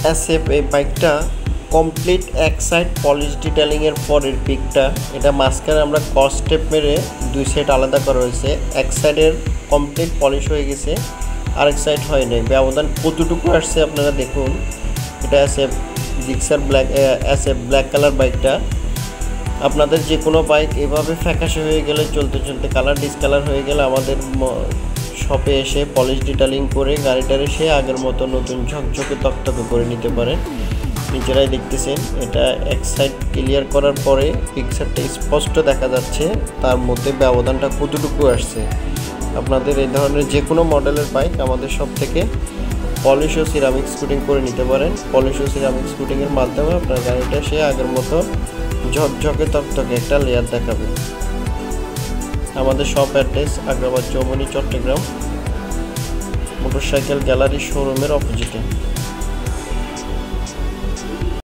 SF এই বাইকটা complete এক সাইড পলিশ ডিটেলিং এর পরের পিকটা। এটা মাঝখানে আমরা ক্রস স্টেপ মেরে দুই সাইড আলাদা করা হয়েছে। এক সাইডের কমপ্লিট পলিশ হয়ে গেছে, আরেক সাইড হয় নাই। ব্যবধান কতটুকু আসছে আপনারা দেখুন। এটা SF Gixxer SF black colour বাইকটা। আপনাদের যে কোনো বাইক এভাবে ফ্যাকাশে হয়ে গেলে, চলতে চলতে কালার ডিসকালার হয়ে গেলে আমাদের শপে এসে পলিশ ডিটেলিং করে গাড়িটার এসে আগের মতো নতুন ঝকঝকে তকতকে করে নিতে পারেন। নিজেরাই দেখতেছেন এটা এক সাইড ক্লিয়ার করার পরে পিকচারটা স্পষ্ট দেখা যাচ্ছে, তার মধ্যে ব্যবধানটা কতটুকু আসছে। আপনাদের এই ধরনের যে কোনো মডেলের বাইক আমাদের সব থেকে পলিশ ও সিরামিক স্কুটিং করে নিতে পারেন। পলিশ ও সিরামিক স্কুটিংয়ের মাধ্যমে আপনার গাড়িটা সে আগের মতো ঝকঝকে তকতকে একটা লেয়ার দেখাবে। আমাদের shop address Agrabad Chowmuhani, Chittagong, motorcycle gallery শোরুমের অপোজিটে।